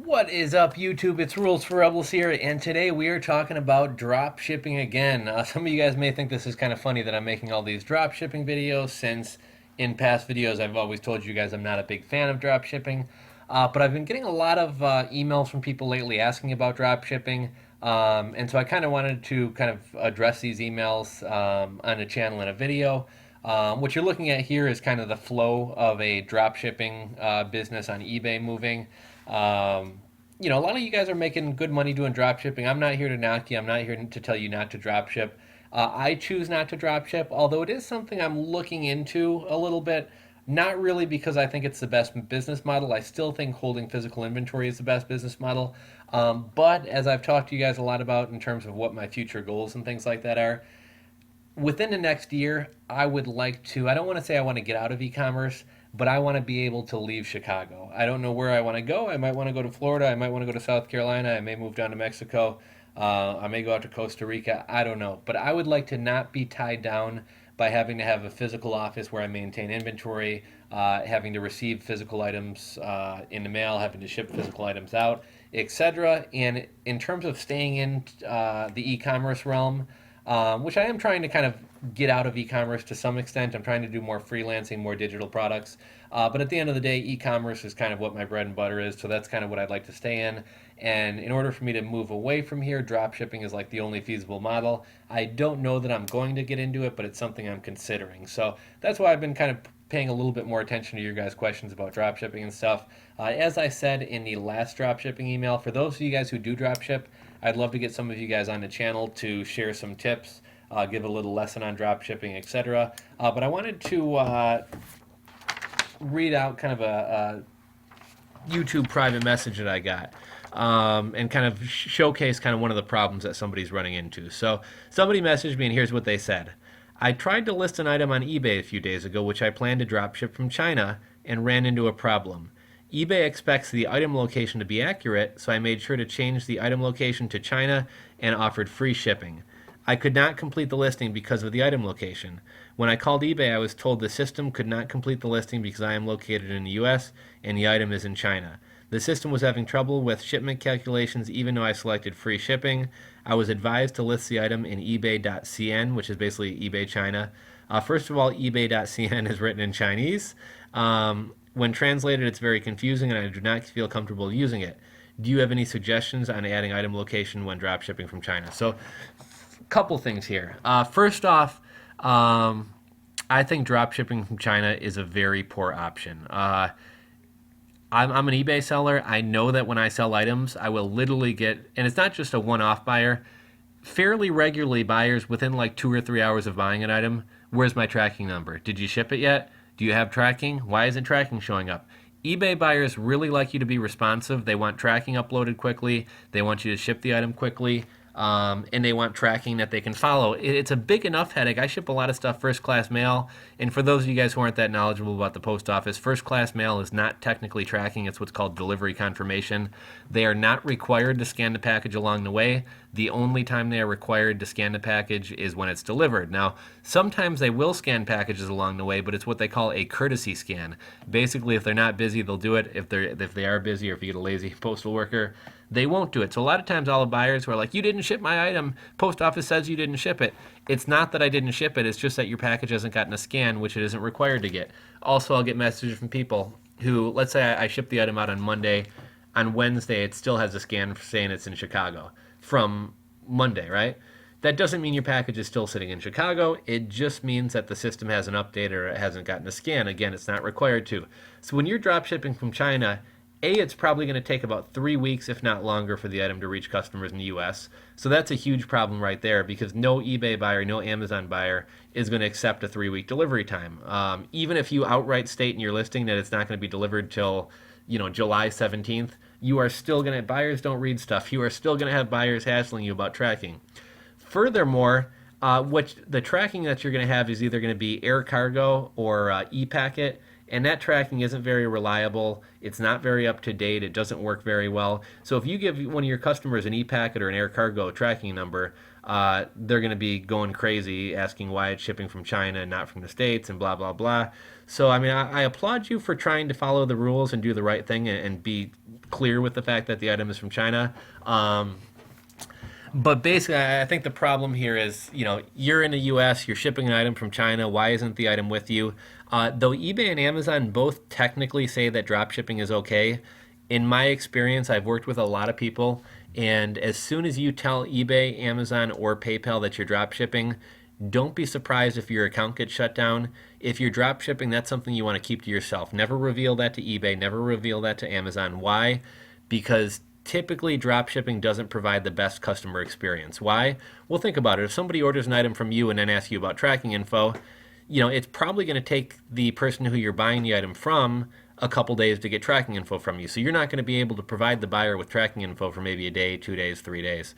What is up, YouTube? It's Rules for Rebels here, and today we are talking about drop shipping again. Some of you guys may think this is kind of funny that I'm making all these drop shipping videos, since in past videos I've always told you guys I'm not a big fan of drop shipping. But I've been getting a lot of emails from people lately asking about drop shipping, and so I kind of wanted to kind of address these emails on a channel in a video. What you're looking at here is kind of the flow of a drop shipping business on eBay moving. A lot of you guys are making good money doing drop shipping. I'm not here to knock you. I'm not here to tell you not to drop ship. I choose not to drop ship, although it is something I'm looking into a little bit. Not really because I think it's the best business model. I still think holding physical inventory is the best business model. But as I've talked to you guys a lot about in terms of what my future goals and things like that are, within the next year, I would like to, I don't want to say I want to get out of e-commerce, but I want to be able to leave Chicago. I don't know where I want to go. I might want to go to Florida. I might want to go to South Carolina. I may move down to Mexico. I may go out to Costa Rica. I don't know. But I would like to not be tied down by having to have a physical office where I maintain inventory, having to receive physical items in the mail, having to ship physical items out, etc. And in terms of staying in the e-commerce realm, which I am trying to kind of get out of e-commerce to some extent. I'm trying to do more freelancing, more digital products. But at the end of the day, e-commerce is kind of what my bread and butter is. So that's kind of what I'd like to stay in. And in order for me to move away from here, drop shipping is like the only feasible model. I don't know that I'm going to get into it, but it's something I'm considering. So that's why I've been kind of paying a little bit more attention to your guys' questions about drop shipping and stuff. As I said in the last drop shipping email, for those of you guys who do drop ship, I'd love to get some of you guys on the channel to share some tips, give a little lesson on drop shipping, etc. But I wanted to read out kind of a YouTube private message that I got, and kind of showcase kind of one of the problems that somebody's running into. So somebody messaged me, and here's what they said. I tried to list an item on eBay a few days ago, which I planned to drop ship from China, and ran into a problem. eBay expects the item location to be accurate, so I made sure to change the item location to China and offered free shipping. I could not complete the listing because of the item location. When I called eBay, I was told the system could not complete the listing because I am located in the US and the item is in China. The system was having trouble with shipment calculations even though I selected free shipping. I was advised to list the item in ebay.cn, which is basically eBay China. First of all, ebay.cn is written in Chinese. When translated, it's very confusing and I do not feel comfortable using it. Do you have any suggestions on adding item location when drop shipping from China? So, couple things here. First off, I think drop shipping from China is a very poor option. I'm an eBay seller. I know that when I sell items, I will literally get, and it's not just a one-off buyer, fairly regularly buyers within like 2 or 3 hours of buying an item, where's my tracking number? Did you ship it yet? Do you have tracking? Why isn't tracking showing up? eBay buyers really like you to be responsive. They want tracking uploaded quickly. They want you to ship the item quickly. And they want tracking that they can follow. It's a big enough headache. I ship a lot of stuff first class mail, and for those of you guys who aren't that knowledgeable about the post office, first class mail is not technically tracking. It's what's called delivery confirmation. They are not required to scan the package along the way. The only time they are required to scan the package is when it's delivered. Now, sometimes they will scan packages along the way, but it's what they call a courtesy scan. Basically, if they're not busy, they'll do it. If they are busy, or if you get a lazy postal worker, they won't do it. So a lot of times all the buyers who are like, you didn't ship my item, post office says you didn't ship it. It's not that I didn't ship it, it's just that your package hasn't gotten a scan, which it isn't required to get. Also, I'll get messages from people who, let's say I ship the item out on Monday. On Wednesday, it still has a scan saying it's in Chicago from Monday, right? That doesn't mean your package is still sitting in Chicago. It just means that the system hasn't updated or it hasn't gotten a scan. Again, it's not required to. So when you're drop shipping from China, it's probably going to take about 3 weeks, if not longer, for the item to reach customers in the U.S. So that's a huge problem right there, because no eBay buyer, no Amazon buyer is going to accept a 3-week delivery time. Even if you outright state in your listing that it's not going to be delivered till, July 17th, you are still going to, buyers don't read stuff. You are still going to have buyers hassling you about tracking. Furthermore, the tracking that you're going to have is either going to be air cargo or e-packet. And that tracking isn't very reliable. It's not very up to date. It doesn't work very well. So if you give one of your customers an e-packet or an air cargo tracking number, they're going to be going crazy asking why it's shipping from China and not from the States and blah, blah, blah. So, I mean, I applaud you for trying to follow the rules and do the right thing and be clear with the fact that the item is from China. But basically, I think the problem here is, you're in the U.S., you're shipping an item from China. Why isn't the item with you? Though eBay and Amazon both technically say that drop shipping is okay, in my experience, I've worked with a lot of people, and as soon as you tell eBay, Amazon, or PayPal that you're drop shipping, don't be surprised if your account gets shut down. If you're drop shipping, that's something you want to keep to yourself. Never reveal that to eBay, never reveal that to Amazon. Why? Because typically drop shipping doesn't provide the best customer experience. Why? Well, think about it. If somebody orders an item from you and then asks you about tracking info, it's probably going to take the person who you're buying the item from a couple days to get tracking info from you. So you're not going to be able to provide the buyer with tracking info for maybe a day, 2 days, 3 days.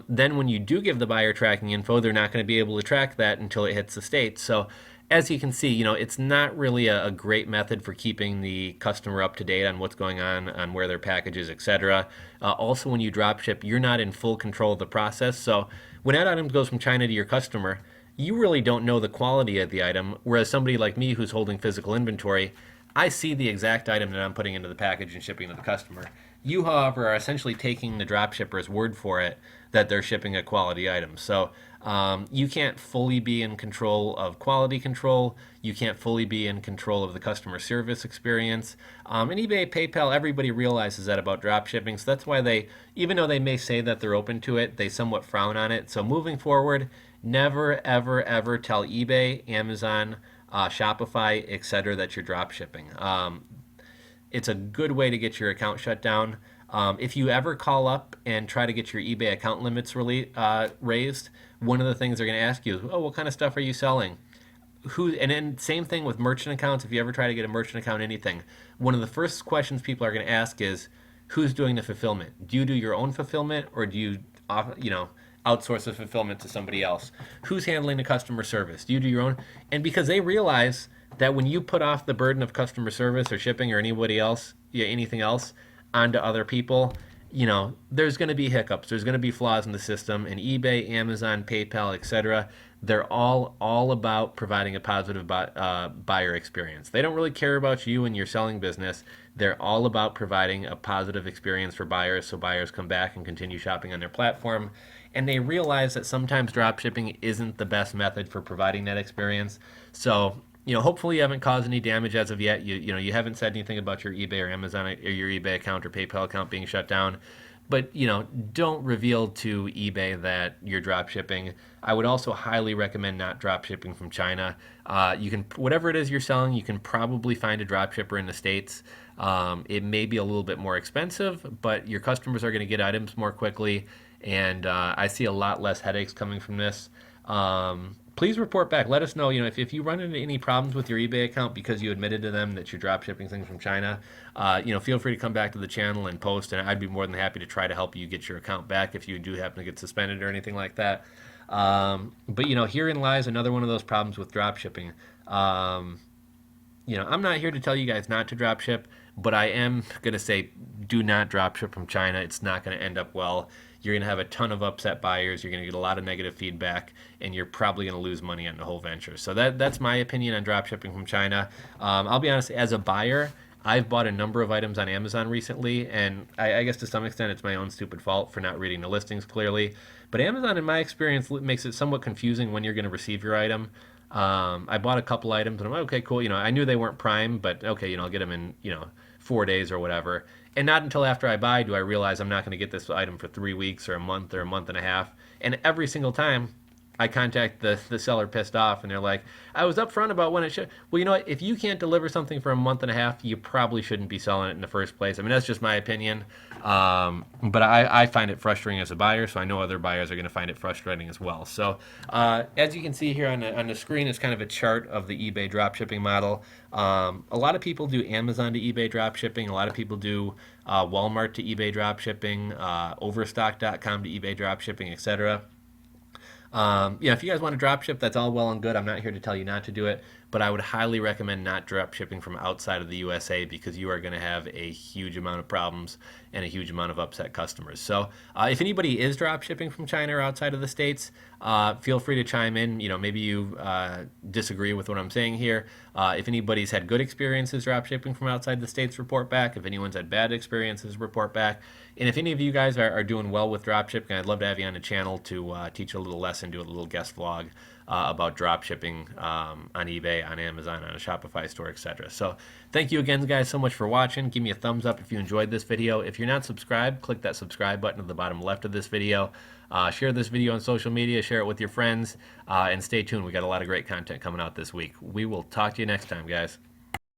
Then when you do give the buyer tracking info, they're not going to be able to track that until it hits the States. So as you can see, it's not really a great method for keeping the customer up to date on what's going on where their package is, etc. Also, when you drop ship, you're not in full control of the process. So when that item goes from China to your customer, you really don't know the quality of the item. Whereas somebody like me who's holding physical inventory, I see the exact item that I'm putting into the package and shipping to the customer. You, however, are essentially taking the drop shipper's word for it that they're shipping a quality item. So you can't fully be in control of quality control. You can't fully be in control of the customer service experience. And eBay, PayPal, everybody realizes that about drop shipping. So that's why they, even though they may say that they're open to it, they somewhat frown on it. So moving forward, never, ever, ever tell eBay, Amazon, Shopify, etc. that you're drop shipping. It's a good way to get your account shut down. If you ever call up and try to get your eBay account limits raised, one of the things they're going to ask you is, oh, what kind of stuff are you selling? And then same thing with merchant accounts. If you ever try to get a merchant account, anything, one of the first questions people are going to ask is, who's doing the fulfillment? Do you do your own fulfillment, or do you, outsource the fulfillment to somebody else? Who's handling the customer service? Do you do your own? And because they realize that when you put off the burden of customer service or shipping or anybody else, anything else, onto other people, there's going to be hiccups. There's going to be flaws in the system. And eBay, Amazon, PayPal, etc., they're all about providing a positive buyer experience. They don't really care about you and your selling business. They're all about providing a positive experience for buyers, so buyers come back and continue shopping on their platform. And they realize that sometimes drop shipping isn't the best method for providing that experience. So hopefully you haven't caused any damage as of yet. You haven't said anything about your eBay or Amazon or your eBay account or PayPal account being shut down. But don't reveal to eBay that you're drop shipping. I would also highly recommend not drop shipping from China. You can, whatever it is you're selling, you can probably find a drop shipper in the States. It may be a little bit more expensive, but your customers are going to get items more quickly, and I see a lot less headaches coming from this. Please report back. Let us know, if you run into any problems with your eBay account because you admitted to them that you're drop shipping things from China. Feel free to come back to the channel and post, and I'd be more than happy to try to help you get your account back if you do happen to get suspended or anything like that. But herein lies another one of those problems with drop shipping. I'm not here to tell you guys not to drop ship, but I am going to say do not drop ship from China. It's not going to end up well. You're going to have a ton of upset buyers. You're going to get a lot of negative feedback, and you're probably going to lose money on the whole venture. So that's my opinion on drop shipping from China. I'll be honest, as a buyer, I've bought a number of items on Amazon recently, and I guess to some extent it's my own stupid fault for not reading the listings clearly. But Amazon, in my experience, makes it somewhat confusing when you're going to receive your item. I bought a couple items, and I'm like, okay, cool. I knew they weren't Prime, but okay, I'll get them in 4 days or whatever. And not until after I buy do I realize I'm not going to get this item for 3 weeks or a month and a half. And every single time I contact the seller pissed off, and they're like, I was upfront about when it should. Well, you know what? If you can't deliver something for a month and a half, you probably shouldn't be selling it in the first place. I mean, that's just my opinion. But I find it frustrating as a buyer, so I know other buyers are going to find it frustrating as well. So as you can see here on the screen, it's kind of a chart of the eBay dropshipping model. A lot of people do Amazon to eBay dropshipping. A lot of people do Walmart to eBay dropshipping, Overstock.com to eBay dropshipping, etc. If you guys want to drop ship, that's all well and good. I'm not here to tell you not to do it. but I would highly recommend not drop shipping from outside of the USA because you are going to have a huge amount of problems and a huge amount of upset customers. So if anybody is drop shipping from China or outside of the States, feel free to chime in. Maybe you disagree with what I'm saying here. If anybody's had good experiences drop shipping from outside the States, report back. If anyone's had bad experiences, report back. And if any of you guys are doing well with drop shipping, I'd love to have you on the channel to teach a little lesson, do a little guest vlog about drop shipping on eBay, on Amazon, on a Shopify store, etc. So thank you again, guys, so much for watching. Give me a thumbs up if you enjoyed this video. If you're not subscribed, click that subscribe button at the bottom left of this video. Share this video on social media, share it with your friends, and stay tuned. We got a lot of great content coming out this week. We will talk to you next time, guys.